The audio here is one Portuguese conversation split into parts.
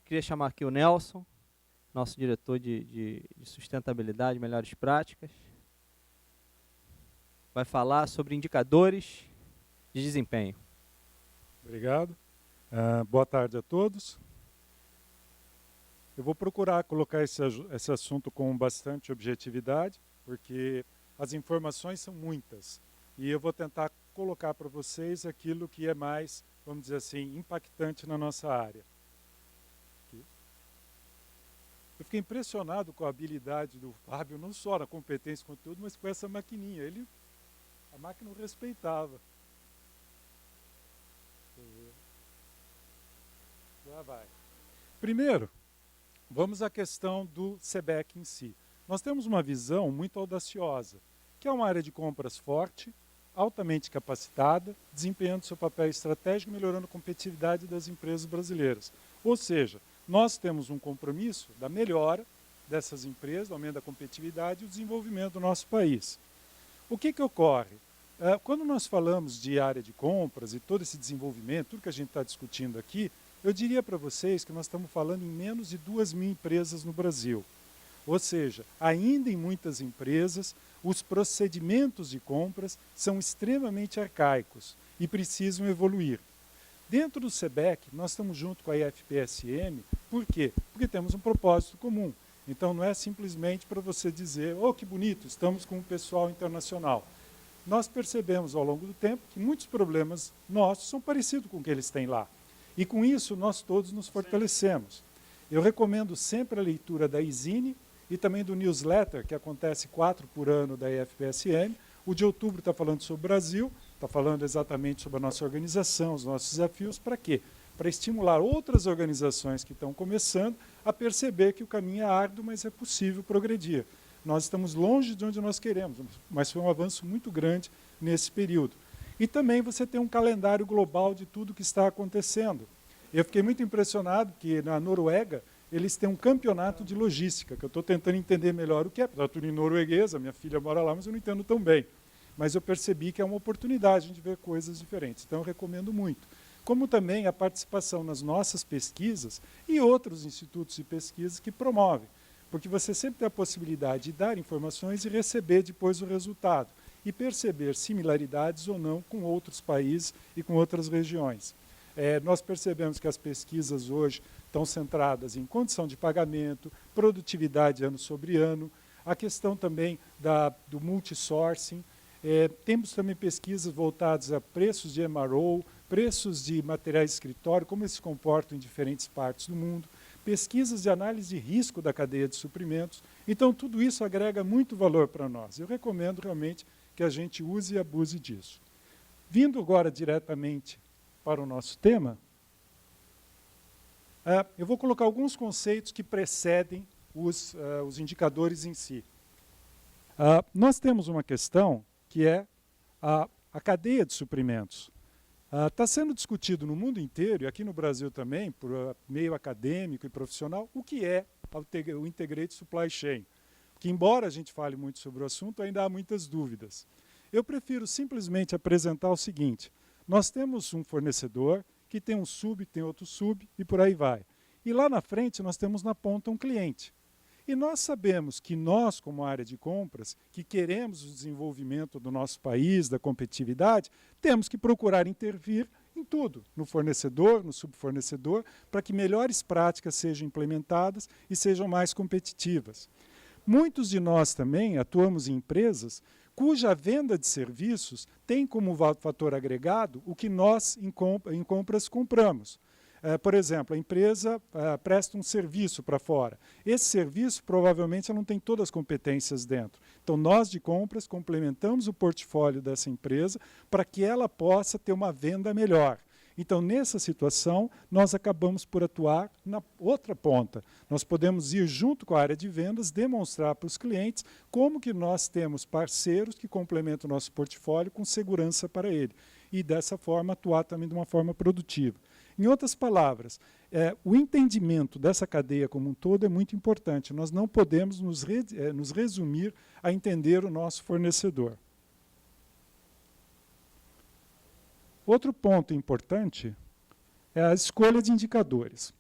Queria chamar aqui o Nelson, nosso diretor de sustentabilidade, melhores práticas. Vai falar sobre indicadores de desempenho. Obrigado. Boa tarde a todos. Eu vou procurar colocar esse assunto com bastante objetividade, porque as informações são muitas. E eu vou tentar colocar para vocês aquilo que é mais, vamos dizer assim, impactante na nossa área. Eu fiquei impressionado com a habilidade do Fábio, não só na competência e conteúdo, mas com essa maquininha. A máquina o respeitava. Lá vai. Primeiro, vamos à questão do SEBEC em si. Nós temos uma visão muito audaciosa, que é uma área de compras forte, altamente capacitada, desempenhando seu papel estratégico e melhorando a competitividade das empresas brasileiras. Ou seja, nós temos um compromisso da melhora dessas empresas, do aumento da competitividade e o desenvolvimento do nosso país. O que ocorre? Quando nós falamos de área de compras e todo esse desenvolvimento, tudo que a gente está discutindo aqui, eu diria para vocês que nós estamos falando em menos de 2.000 empresas no Brasil. Ou seja, ainda em muitas empresas, os procedimentos de compras são extremamente arcaicos e precisam evoluir. Dentro do SEBEC, nós estamos junto com a IFPSM, por quê? Porque temos um propósito comum. Então não é simplesmente para você dizer, oh, que bonito, estamos com o pessoal internacional. Nós percebemos ao longo do tempo que muitos problemas nossos são parecidos com o que eles têm lá. E com isso nós todos nos fortalecemos. Eu recomendo sempre a leitura da Isine e também do newsletter, que acontece 4 por ano da IFPSM. O de outubro está falando sobre o Brasil, está falando exatamente sobre a nossa organização, os nossos desafios. Para quê? Para estimular outras organizações que estão começando a perceber que o caminho é árduo, mas é possível progredir. Nós estamos longe de onde nós queremos, mas foi um avanço muito grande nesse período. E também você tem um calendário global de tudo que está acontecendo. Eu fiquei muito impressionado que na Noruega eles têm um campeonato de logística, que eu estou tentando entender melhor o que é. Está tudo em norueguês, a minha filha mora lá, mas eu não entendo tão bem. Mas eu percebi que é uma oportunidade de ver coisas diferentes. Então eu recomendo muito. Como também a participação nas nossas pesquisas e outros institutos de pesquisa que promovem. Porque você sempre tem a possibilidade de dar informações e receber depois o resultado. E perceber similaridades ou não com outros países e com outras regiões. Nós percebemos que as pesquisas hoje estão centradas em condição de pagamento, produtividade ano sobre ano, a questão também do multisourcing. Temos também pesquisas voltadas a preços de MRO, preços de materiais de escritório, como eles se comportam em diferentes partes do mundo, pesquisas de análise de risco da cadeia de suprimentos. Então, tudo isso agrega muito valor para nós. Eu recomendo realmente que a gente use e abuse disso. Vindo agora diretamente para o nosso tema, eu vou colocar alguns conceitos que precedem os indicadores em si. Nós temos uma questão que é a cadeia de suprimentos. Está sendo discutido no mundo inteiro, e aqui no Brasil também, por meio acadêmico e profissional, o que é o Integrated Supply Chain. Que, embora a gente fale muito sobre o assunto, ainda há muitas dúvidas. Eu prefiro simplesmente apresentar o seguinte: nós temos um fornecedor que tem um sub, tem outro sub, e por aí vai. E lá na frente nós temos na ponta um cliente. E nós sabemos que nós, como área de compras, que queremos o desenvolvimento do nosso país, da competitividade, temos que procurar intervir em tudo, no fornecedor, no subfornecedor, para que melhores práticas sejam implementadas e sejam mais competitivas. Muitos de nós também atuamos em empresas cuja venda de serviços tem como fator agregado o que nós, em compras, compramos. Por exemplo, a empresa presta um serviço para fora. Esse serviço, provavelmente, ela não tem todas as competências dentro. Então, nós, de compras, complementamos o portfólio dessa empresa para que ela possa ter uma venda melhor. Então, nessa situação, nós acabamos por atuar na outra ponta. Nós podemos ir junto com a área de vendas, demonstrar para os clientes como que nós temos parceiros que complementam o nosso portfólio com segurança para ele. E, dessa forma, atuar também de uma forma produtiva. Em outras palavras, o entendimento dessa cadeia como um todo é muito importante. Nós não podemos nos resumir a entender o nosso fornecedor. Outro ponto importante é a escolha de indicadores.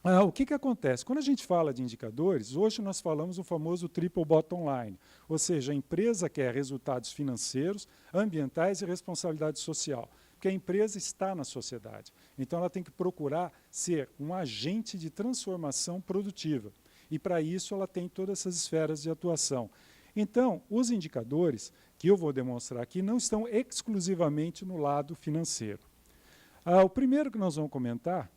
O que acontece? Quando a gente fala de indicadores, hoje nós falamos o famoso triple bottom line, ou seja, a empresa quer resultados financeiros, ambientais e responsabilidade social, porque a empresa está na sociedade. Então ela tem que procurar ser um agente de transformação produtiva. E para isso ela tem todas essas esferas de atuação. Então, os indicadores que eu vou demonstrar aqui não estão exclusivamente no lado financeiro. O primeiro que nós vamos comentar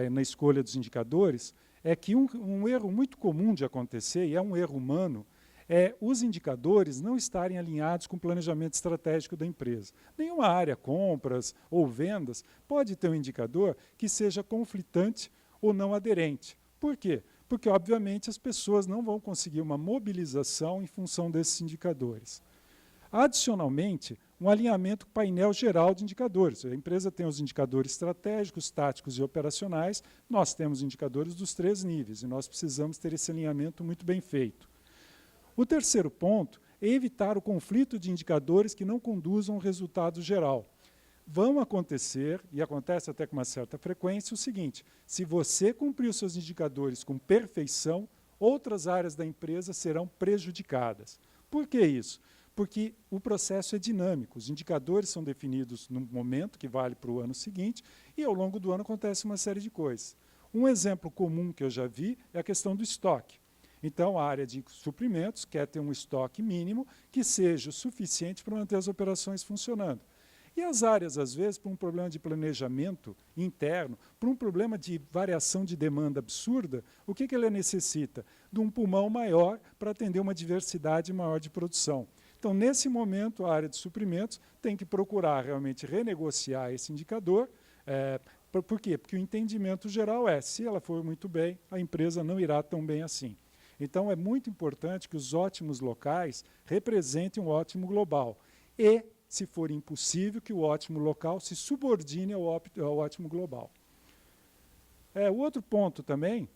na escolha dos indicadores, é que um erro muito comum de acontecer, e é um erro humano, é os indicadores não estarem alinhados com o planejamento estratégico da empresa. Nenhuma área, compras ou vendas, pode ter um indicador que seja conflitante ou não aderente. Por quê? Porque, obviamente, as pessoas não vão conseguir uma mobilização em função desses indicadores. Adicionalmente, um alinhamento com o painel geral de indicadores. A empresa tem os indicadores estratégicos, táticos e operacionais, nós temos indicadores dos 3 níveis, e nós precisamos ter esse alinhamento muito bem feito. O terceiro ponto é evitar o conflito de indicadores que não conduzam ao resultado geral. Vão acontecer, e acontece até com uma certa frequência, o seguinte: se você cumprir os seus indicadores com perfeição, outras áreas da empresa serão prejudicadas. Por que isso? Porque o processo é dinâmico, os indicadores são definidos num momento, que vale para o ano seguinte, e ao longo do ano acontece uma série de coisas. Um exemplo comum que eu já vi é a questão do estoque. Então, a área de suprimentos quer ter um estoque mínimo que seja o suficiente para manter as operações funcionando. E as áreas, às vezes, por um problema de planejamento interno, por um problema de variação de demanda absurda, o que ela necessita? De um pulmão maior para atender uma diversidade maior de produção. Então, nesse momento, a área de suprimentos tem que procurar realmente renegociar esse indicador. Por quê? Porque o entendimento geral é, se ela for muito bem, a empresa não irá tão bem assim. Então, é muito importante que os ótimos locais representem um ótimo global. E, se for impossível, que o ótimo local se subordine ao ótimo global. O outro ponto também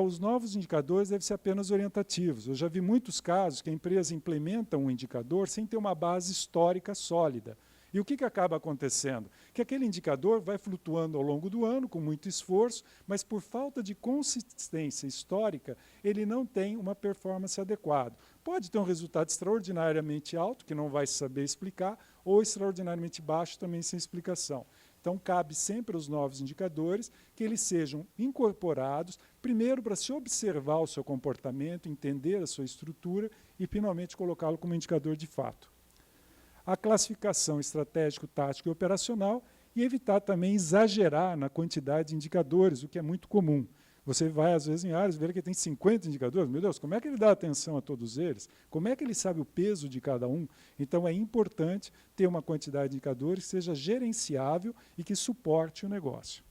os novos indicadores devem ser apenas orientativos. Eu já vi muitos casos que a empresa implementa um indicador sem ter uma base histórica sólida. E o que acaba acontecendo? Que aquele indicador vai flutuando ao longo do ano, com muito esforço, mas por falta de consistência histórica, ele não tem uma performance adequada. Pode ter um resultado extraordinariamente alto, que não vai saber explicar, ou extraordinariamente baixo, também sem explicação. Então, cabe sempre aos novos indicadores que eles sejam incorporados, primeiro para se observar o seu comportamento, entender a sua estrutura e, finalmente, colocá-lo como indicador de fato. A classificação estratégico, tático e operacional e evitar também exagerar na quantidade de indicadores, o que é muito comum. Você vai, às vezes, em áreas, vê que tem 50 indicadores. Meu Deus, como é que ele dá atenção a todos eles? Como é que ele sabe o peso de cada um? Então, é importante ter uma quantidade de indicadores que seja gerenciável e que suporte o negócio.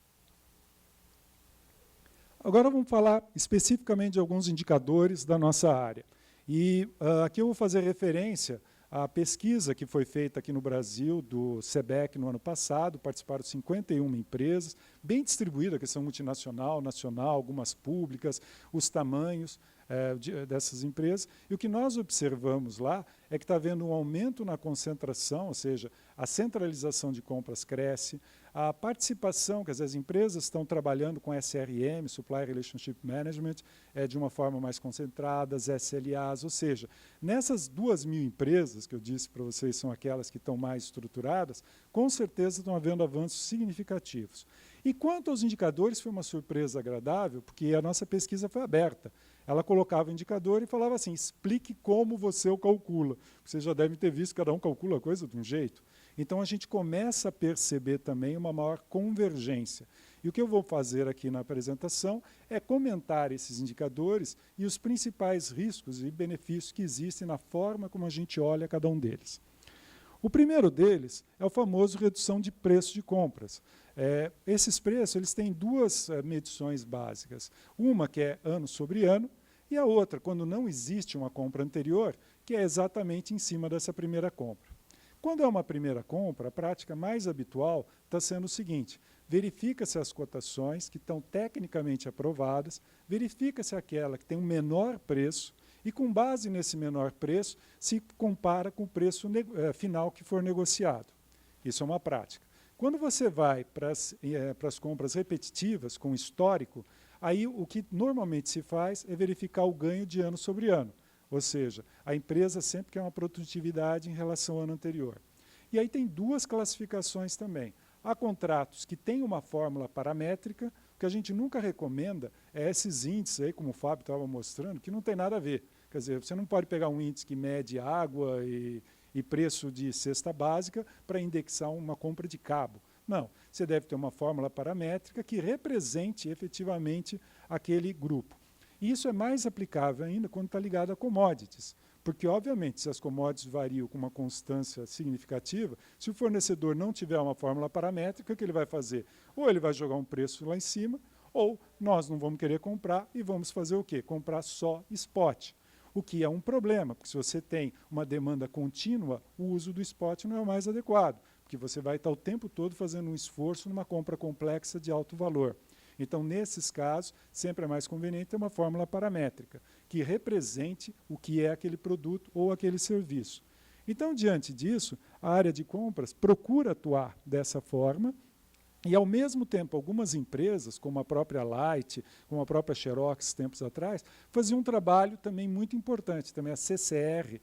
Agora, vamos falar especificamente de alguns indicadores da nossa área. E aqui eu vou fazer referência à pesquisa que foi feita aqui no Brasil, do SEBEC, no ano passado. Participaram 51 empresas, bem distribuída, questão multinacional, nacional, algumas públicas, os tamanhos dessas empresas. E o que nós observamos lá é que está havendo um aumento na concentração, ou seja, a centralização de compras cresce, a participação, que as empresas estão trabalhando com SRM, Supplier Relationship Management, de uma forma mais concentrada, as SLAs, ou seja, nessas 2.000 empresas, que eu disse para vocês são aquelas que estão mais estruturadas, com certeza estão havendo avanços significativos. E quanto aos indicadores, foi uma surpresa agradável, porque a nossa pesquisa foi aberta. Ela colocava o indicador e falava assim, explique como você o calcula. Vocês já devem ter visto, cada um calcula a coisa de um jeito. Então, a gente começa a perceber também uma maior convergência. E o que eu vou fazer aqui na apresentação é comentar esses indicadores e os principais riscos e benefícios que existem na forma como a gente olha cada um deles. O primeiro deles é o famoso redução de preço de compras. Esses preços eles têm duas medições básicas. Uma que é ano sobre ano e a outra, quando não existe uma compra anterior, que é exatamente em cima dessa primeira compra. Quando é uma primeira compra, a prática mais habitual está sendo o seguinte, verifica-se as cotações que estão tecnicamente aprovadas, verifica-se aquela que tem um menor preço e, com base nesse menor preço, se compara com o preço final que for negociado. Isso é uma prática. Quando você vai para as compras repetitivas, com histórico, Aí o que normalmente se faz é verificar o ganho de ano sobre ano. Ou seja, a empresa sempre quer uma produtividade em relação ao ano anterior. E aí tem duas classificações também. Há contratos que têm uma fórmula paramétrica, o que a gente nunca recomenda é esses índices, aí, como o Fábio estava mostrando, que não tem nada a ver. Quer dizer, você não pode pegar um índice que mede água e preço de cesta básica para indexar uma compra de cabo. Não, você deve ter uma fórmula paramétrica que represente efetivamente aquele grupo. E isso é mais aplicável ainda quando está ligado a commodities, porque, obviamente, se as commodities variam com uma constância significativa, se o fornecedor não tiver uma fórmula paramétrica, o que ele vai fazer? Ou ele vai jogar um preço lá em cima, ou nós não vamos querer comprar e vamos fazer o quê? Comprar só spot. O que é um problema, porque se você tem uma demanda contínua, o uso do spot não é o mais adequado, porque você vai estar o tempo todo fazendo um esforço numa compra complexa de alto valor. Então, nesses casos, sempre é mais conveniente ter uma fórmula paramétrica, que represente o que é aquele produto ou aquele serviço. Então, diante disso, a área de compras procura atuar dessa forma e, ao mesmo tempo, algumas empresas, como a própria Light, como a própria Xerox, tempos atrás, faziam um trabalho também muito importante. Também a CCR,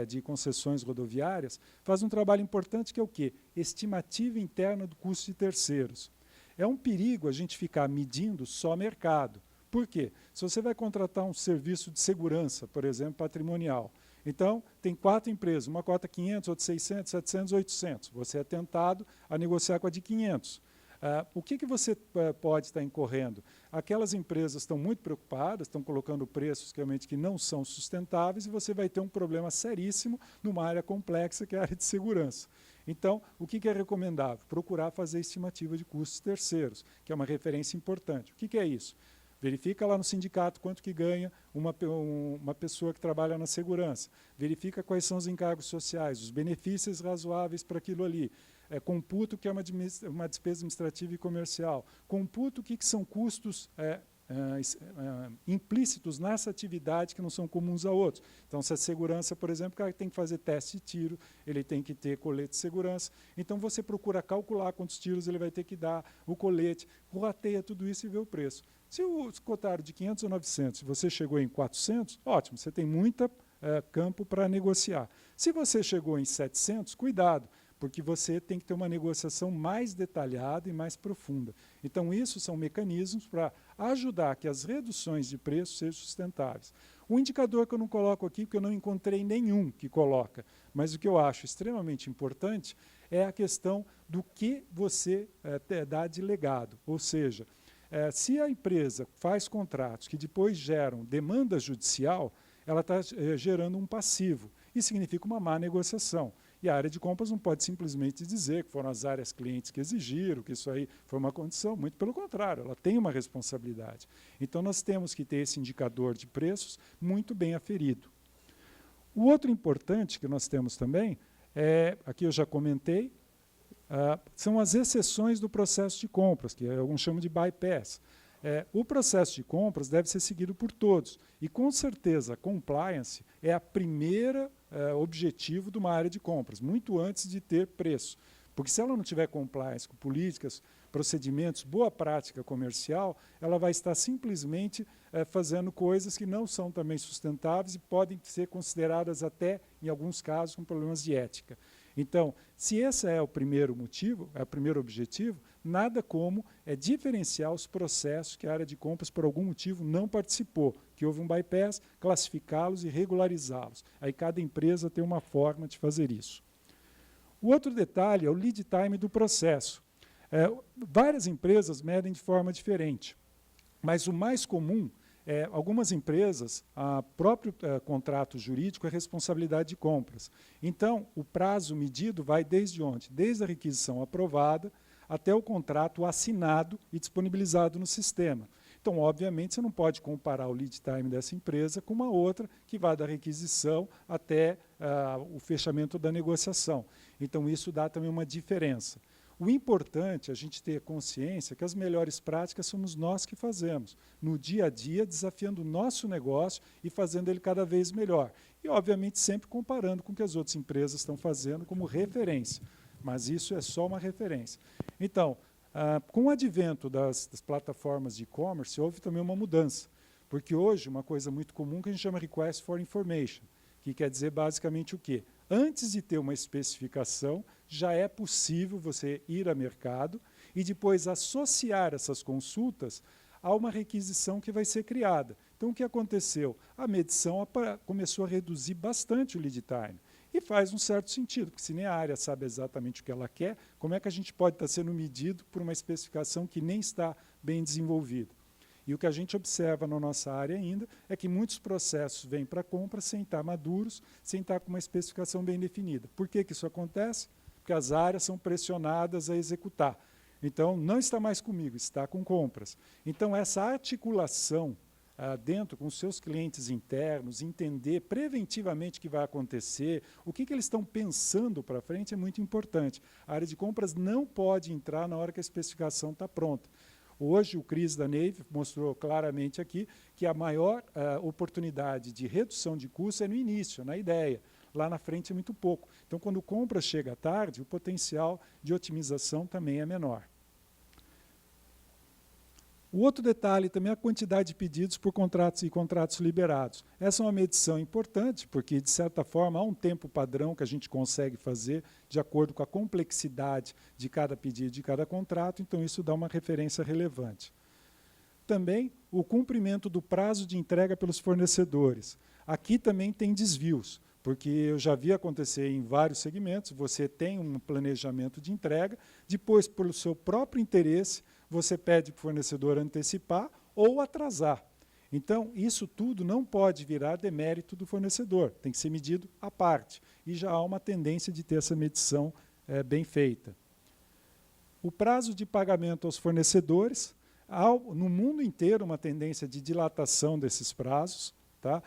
de concessões rodoviárias, faz um trabalho importante que é o quê? Estimativa interna do custo de terceiros. É um perigo a gente ficar medindo só mercado. Por quê? Se você vai contratar um serviço de segurança, por exemplo, patrimonial, então tem 4 empresas, uma cota 500, outra 600, 700, 800. Você é tentado a negociar com a de 500. O que você pode estar incorrendo? Aquelas empresas estão muito preocupadas, estão colocando preços realmente que não são sustentáveis e você vai ter um problema seríssimo numa área complexa que é a área de segurança. Então, o que é recomendável? Procurar fazer estimativa de custos terceiros, que é uma referência importante. O que é isso? Verifica lá no sindicato quanto que ganha uma pessoa que trabalha na segurança. Verifica quais são os encargos sociais, os benefícios razoáveis para aquilo ali. Computa o que é uma despesa administrativa e comercial. Computa o que são custos implícitos nessa atividade que não são comuns a outros. Então, se a segurança, por exemplo, o cara tem que fazer teste de tiro, ele tem que ter colete de segurança. Então, você procura calcular quantos tiros ele vai ter que dar, o colete, rateia tudo isso e vê o preço. Se o cotaram de 500 ou 900 e você chegou em 400, ótimo, você tem muito campo para negociar. Se você chegou em 700, cuidado, porque você tem que ter uma negociação mais detalhada e mais profunda. Então, isso são mecanismos para ajudar que as reduções de preço sejam sustentáveis. Um indicador que eu não coloco aqui, porque eu não encontrei nenhum que coloca, mas o que eu acho extremamente importante é a questão do que você dá de legado. Ou seja, se a empresa faz contratos que depois geram demanda judicial, ela está gerando um passivo. Isso significa uma má negociação. E a área de compras não pode simplesmente dizer que foram as áreas clientes que exigiram, que isso aí foi uma condição. Muito pelo contrário, ela tem uma responsabilidade. Então, nós temos que ter esse indicador de preços muito bem aferido. O outro importante que nós temos também, aqui eu já comentei, são as exceções do processo de compras, que alguns chamam de bypass. O processo de compras deve ser seguido por todos. E, com certeza, a compliance é a primeira objetivo de uma área de compras, muito antes de ter preço. Porque se ela não tiver compliance com políticas, procedimentos, boa prática comercial, ela vai estar simplesmente fazendo coisas que não são também sustentáveis e podem ser consideradas até, em alguns casos, com problemas de ética. Então, se esse é o primeiro motivo, é o primeiro objetivo, nada como diferenciar os processos que a área de compras, por algum motivo, não participou, que houve um bypass, classificá-los e regularizá-los. Aí cada empresa tem uma forma de fazer isso. O outro detalhe é o lead time do processo. Várias empresas medem de forma diferente, mas o mais comum algumas empresas, o próprio contrato jurídico é responsabilidade de compras. Então, o prazo medido vai desde onde? Desde a requisição aprovada até o contrato assinado e disponibilizado no sistema. Então, obviamente, você não pode comparar o lead time dessa empresa com uma outra que vai da requisição até o fechamento da negociação. Então, isso dá também uma diferença. O importante é a gente ter consciência que as melhores práticas somos nós que fazemos, no dia a dia, desafiando o nosso negócio e fazendo ele cada vez melhor. E, obviamente, sempre comparando com o que as outras empresas estão fazendo como referência. Mas isso é só uma referência. Então, Com o advento das plataformas de e-commerce, houve também uma mudança, porque hoje uma coisa muito comum que a gente chama Request for Information, que quer dizer basicamente o quê? Antes de ter uma especificação, já é possível você ir a mercado e depois associar essas consultas a uma requisição que vai ser criada. Então, o que aconteceu? A medição começou a reduzir bastante o lead time. E faz um certo sentido, porque se nem a área sabe exatamente o que ela quer, como é que a gente pode estar sendo medido por uma especificação que nem está bem desenvolvida? E o que a gente observa na nossa área ainda é que muitos processos vêm para a compra sem estar maduros, sem estar com uma especificação bem definida. Por que isso acontece? Porque as áreas são pressionadas a executar. Então, não está mais comigo, está com compras. Então, essa articulação dentro com os seus clientes internos, entender preventivamente o que vai acontecer, o que eles estão pensando para frente é muito importante. A área de compras não pode entrar na hora que a especificação está pronta. Hoje, o Cris da Navy mostrou claramente aqui que a maior oportunidade de redução de custo é no início, na ideia. Lá na frente é muito pouco. Então, quando o compra chega tarde, o potencial de otimização também é menor. O outro detalhe também é a quantidade de pedidos por contratos e contratos liberados. Essa é uma medição importante, porque, de certa forma, há um tempo padrão que a gente consegue fazer de acordo com a complexidade de cada pedido, de cada contrato, então isso dá uma referência relevante. Também o cumprimento do prazo de entrega pelos fornecedores. Aqui também tem desvios, porque eu já vi acontecer em vários segmentos, você tem um planejamento de entrega, depois, pelo seu próprio interesse, você pede para o fornecedor antecipar ou atrasar. Então, isso tudo não pode virar demérito do fornecedor, tem que ser medido à parte. E já há uma tendência de ter essa medição bem feita. O prazo de pagamento aos fornecedores, há no mundo inteiro uma tendência de dilatação desses prazos. Tá?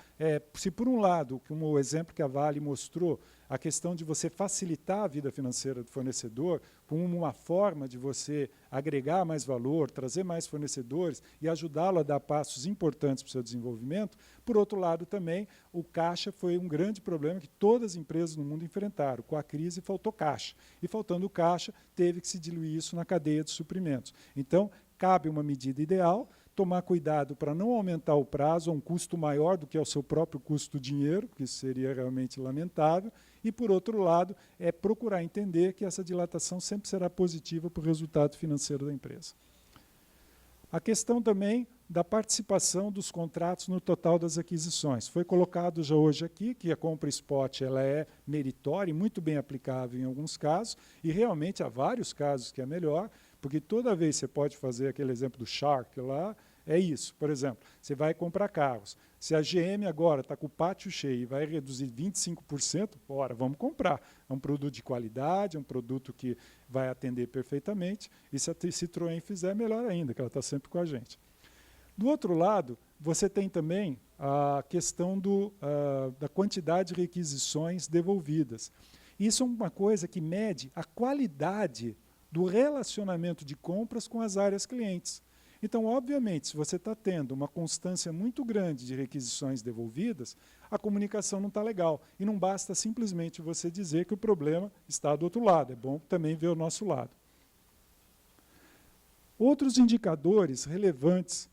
Se por um lado, como o exemplo que a Vale mostrou, a questão de você facilitar a vida financeira do fornecedor como uma forma de você agregar mais valor, trazer mais fornecedores e ajudá-lo a dar passos importantes para o seu desenvolvimento, por outro lado também, o caixa foi um grande problema que todas as empresas no mundo enfrentaram. Com a crise faltou caixa. E faltando caixa, teve que se diluir isso na cadeia de suprimentos. Então, cabe uma medida ideal, tomar cuidado para não aumentar o prazo a um custo maior do que é o seu próprio custo do dinheiro, que isso seria realmente lamentável, e, por outro lado, procurar entender que essa dilatação sempre será positiva para o resultado financeiro da empresa. A questão também da participação dos contratos no total das aquisições. Foi colocado já hoje aqui que a compra spot ela é meritória e muito bem aplicável em alguns casos, e realmente há vários casos que é melhor, porque toda vez você pode fazer aquele exemplo do Shark lá, é isso. Por exemplo, você vai comprar carros. Se a GM agora está com o pátio cheio e vai reduzir 25%, ora, vamos comprar. É um produto de qualidade, é um produto que vai atender perfeitamente, e se a Citroën fizer, melhor ainda, que ela está sempre com a gente. Do outro lado, você tem também a questão da quantidade de requisições devolvidas. Isso é uma coisa que mede a qualidade do relacionamento de compras com as áreas clientes. Então, obviamente, se você está tendo uma constância muito grande de requisições devolvidas, a comunicação não está legal. E não basta simplesmente você dizer que o problema está do outro lado. É bom também ver o nosso lado. Outros indicadores relevantes,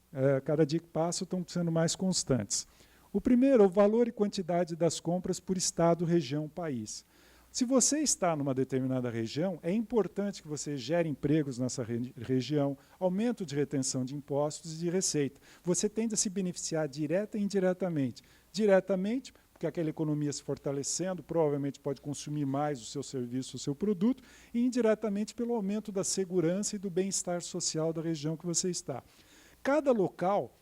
cada dia que passa, estão sendo mais constantes. O primeiro é o valor e quantidade das compras por estado, região, país. Se você está numa determinada região, é importante que você gere empregos nessa região, aumento de retenção de impostos e de receita. Você tende a se beneficiar direta e indiretamente. Diretamente, porque aquela economia se fortalecendo, provavelmente pode consumir mais o seu serviço, o seu produto, e indiretamente pelo aumento da segurança e do bem-estar social da região que você está. Cada local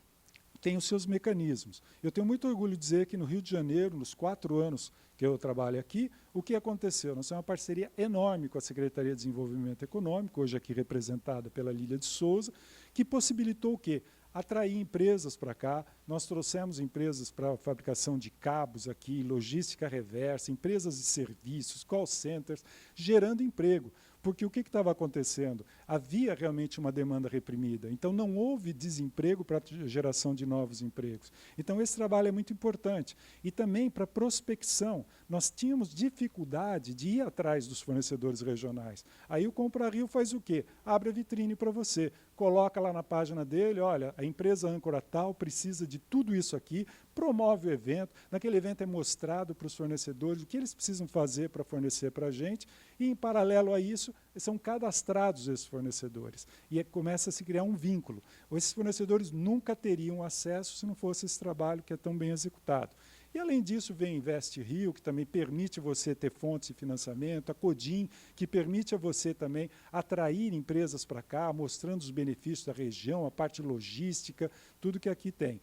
tem os seus mecanismos. Eu tenho muito orgulho de dizer que no Rio de Janeiro, nos 4 anos que eu trabalho aqui, o que aconteceu? Nós temos uma parceria enorme com a Secretaria de Desenvolvimento Econômico, hoje aqui representada pela Lília de Souza, que possibilitou o quê? Atrair empresas para cá. Nós trouxemos empresas para a fabricação de cabos aqui, logística reversa, empresas de serviços, call centers, gerando emprego. Porque o que estava acontecendo? havia realmente uma demanda reprimida. Então, não houve desemprego para a geração de novos empregos. Então, esse trabalho é muito importante. E também para prospecção. Nós tínhamos dificuldade de ir atrás dos fornecedores regionais. Aí o Compra Rio faz o quê? Abre a vitrine para você. Coloca lá na página dele, olha, a empresa âncora tal precisa de tudo isso aqui, promove o evento, naquele evento é mostrado para os fornecedores o que eles precisam fazer para fornecer para a gente, e em paralelo a isso, são cadastrados esses fornecedores. E começa a se criar um vínculo. Esses fornecedores nunca teriam acesso se não fosse esse trabalho que é tão bem executado. E, além disso, vem Invest Rio, que também permite você ter fontes de financiamento, a Codim, que permite a você também atrair empresas para cá, mostrando os benefícios da região, a parte logística, tudo que aqui tem.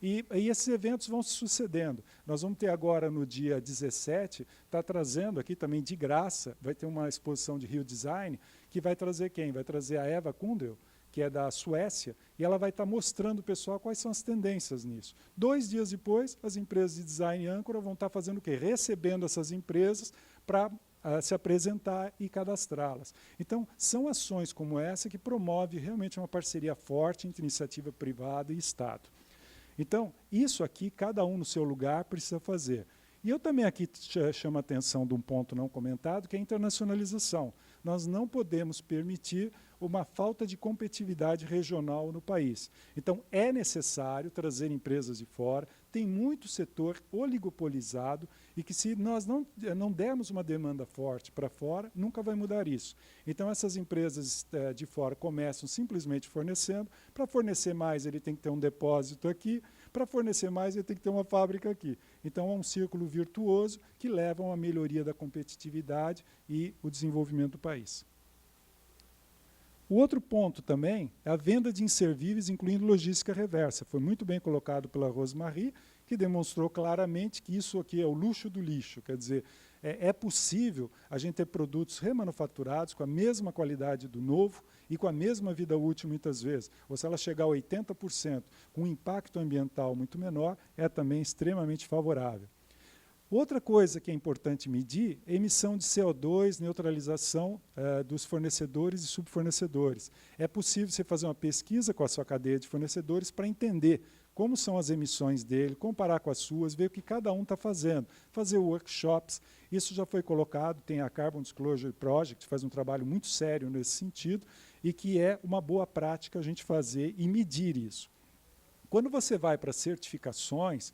E esses eventos vão se sucedendo. Nós vamos ter agora, no dia 17, está trazendo aqui também de graça, vai ter uma exposição de Rio Design, que vai trazer quem? Vai trazer a Eva Kundel, que é da Suécia, e ela vai estar mostrando ao pessoal quais são as tendências nisso. 2 dias depois, as empresas de design âncora vão estar fazendo o quê? Recebendo essas empresas para se apresentar e cadastrá-las. Então, são ações como essa que promovem realmente uma parceria forte entre iniciativa privada e Estado. Então, isso aqui, cada um no seu lugar precisa fazer. E eu também aqui chamo a atenção de um ponto não comentado, que é a internacionalização. Nós não podemos permitir uma falta de competitividade regional no país. Então, é necessário trazer empresas de fora, tem muito setor oligopolizado e que, se nós não dermos uma demanda forte para fora, nunca vai mudar isso. Então, essas empresas de fora começam simplesmente fornecendo. Para fornecer mais, ele tem que ter um depósito aqui. Para fornecer mais, ele tem que ter uma fábrica aqui. Então, é um círculo virtuoso que leva a uma melhoria da competitividade e o desenvolvimento do país. O outro ponto também é a venda de inservíveis, incluindo logística reversa. Foi muito bem colocado pela Rosemarie, que demonstrou claramente que isso aqui é o luxo do lixo. Quer dizer, é possível a gente ter produtos remanufaturados com a mesma qualidade do novo e com a mesma vida útil muitas vezes. Ou se ela chegar a 80%, com um impacto ambiental muito menor, é também extremamente favorável. Outra coisa que é importante medir é a emissão de CO2, neutralização dos fornecedores e subfornecedores. É possível você fazer uma pesquisa com a sua cadeia de fornecedores para entender como são as emissões dele, comparar com as suas, ver o que cada um está fazendo, fazer workshops. Isso já foi colocado, tem a Carbon Disclosure Project, que faz um trabalho muito sério nesse sentido, e que é uma boa prática a gente fazer e medir isso. Quando você vai para certificações,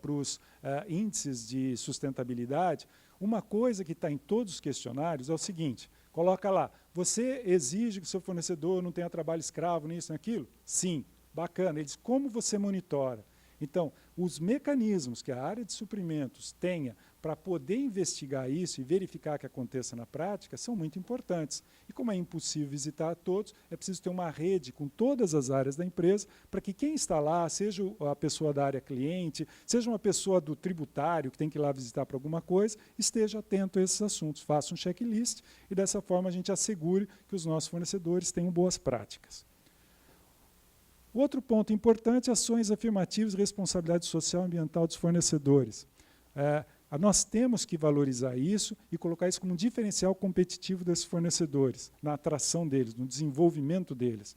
para os índices de sustentabilidade, uma coisa que está em todos os questionários é o seguinte, coloca lá, você exige que o seu fornecedor não tenha trabalho escravo nisso, naquilo? Sim, bacana. Ele diz, como você monitora? Então, os mecanismos que a área de suprimentos tenha para poder investigar isso e verificar que aconteça na prática são muito importantes. E como é impossível visitar a todos, é preciso ter uma rede com todas as áreas da empresa para que quem está lá, seja a pessoa da área cliente, seja uma pessoa do tributário que tem que ir lá visitar para alguma coisa, esteja atento a esses assuntos, faça um checklist e dessa forma a gente assegure que os nossos fornecedores tenham boas práticas. Outro ponto importante é ações afirmativas e responsabilidade social e ambiental dos fornecedores. Nós temos que valorizar isso e colocar isso como um diferencial competitivo desses fornecedores, na atração deles, no desenvolvimento deles.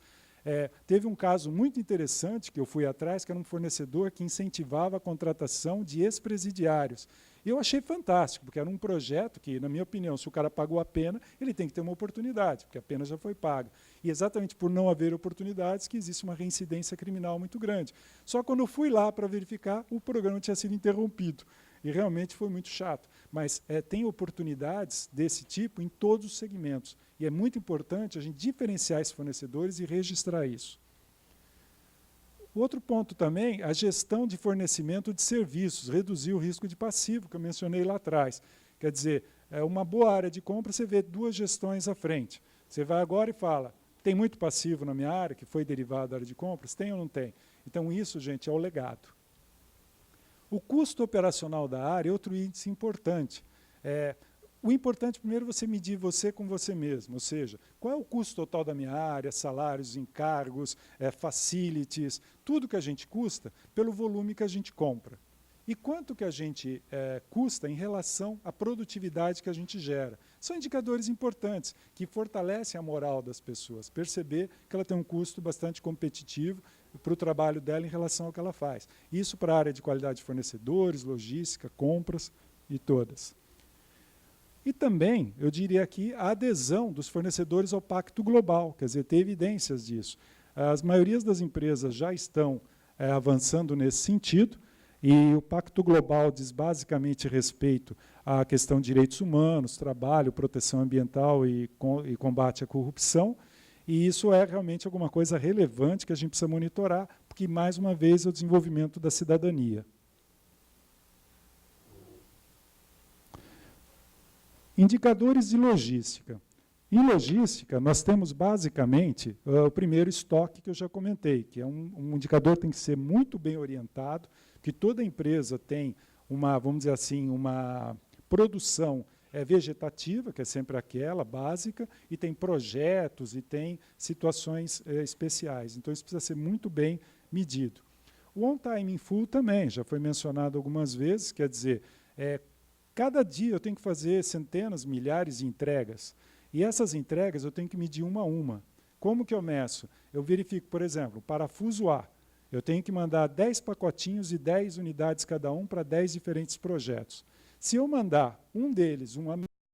Teve um caso muito interessante que eu fui atrás, que era um fornecedor que incentivava a contratação de ex-presidiários. E eu achei fantástico, porque era um projeto que, na minha opinião, se o cara pagou a pena, ele tem que ter uma oportunidade, porque a pena já foi paga. E exatamente por não haver oportunidades que existe uma reincidência criminal muito grande. Só quando eu fui lá para verificar, o programa tinha sido interrompido. E realmente foi muito chato. Mas tem oportunidades desse tipo em todos os segmentos. E é muito importante a gente diferenciar esses fornecedores e registrar isso. Outro ponto também, a gestão de fornecimento de serviços, reduzir o risco de passivo, que eu mencionei lá atrás. Quer dizer, uma boa área de compra, você vê 2 gestões à frente. Você vai agora e fala, tem muito passivo na minha área, que foi derivado da área de compras? Tem ou não tem? Então, isso, gente, é o legado. O custo operacional da área é outro índice importante. O importante, primeiro, é você medir você com você mesmo, ou seja, qual é o custo total da minha área, salários, encargos, facilities, tudo que a gente custa, pelo volume que a gente compra. E quanto que a gente custa em relação à produtividade que a gente gera. São indicadores importantes, que fortalecem a moral das pessoas, perceber que ela tem um custo bastante competitivo para o trabalho dela em relação ao que ela faz. Isso para a área de qualidade de fornecedores, logística, compras e todas. E também, eu diria aqui, a adesão dos fornecedores ao Pacto Global, quer dizer, ter evidências disso. As maiorias das empresas já estão avançando nesse sentido, e o Pacto Global diz basicamente respeito à questão de direitos humanos, trabalho, proteção ambiental e combate à corrupção, e isso é realmente alguma coisa relevante que a gente precisa monitorar, porque, mais uma vez, é o desenvolvimento da cidadania. Indicadores de logística. Em logística, nós temos basicamente o primeiro estoque que eu já comentei, que é um indicador que tem que ser muito bem orientado, que toda empresa tem uma, vamos dizer assim, uma produção vegetativa, que é sempre aquela, básica, e tem projetos e tem situações especiais. Então, isso precisa ser muito bem medido. O on-time in full também, já foi mencionado algumas vezes, quer dizer, cada dia eu tenho que fazer centenas, milhares de entregas, e essas entregas eu tenho que medir uma a uma. Como que eu meço? Eu verifico, por exemplo, parafuso A. Eu tenho que mandar 10 pacotinhos de 10 unidades cada um para 10 diferentes projetos. Se eu mandar um deles,